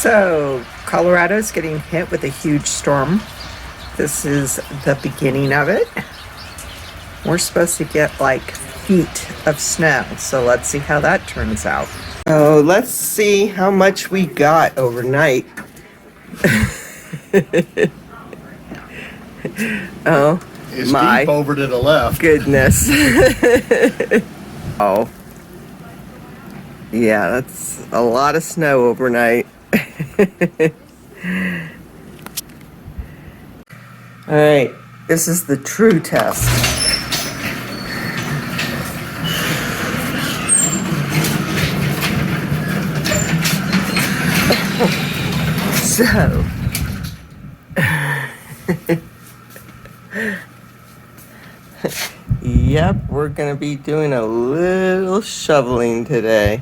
So, Colorado's getting hit with a huge storm. This is the beginning of it. We're supposed to get like feet of snow, so let's see how that turns out. Oh, let's see how much we got overnight. Oh, it's my deep over to the left. Goodness. Oh. Yeah, that's a lot of snow overnight. All right, this is the true test. So, yep, we're gonna be doing a little shoveling today.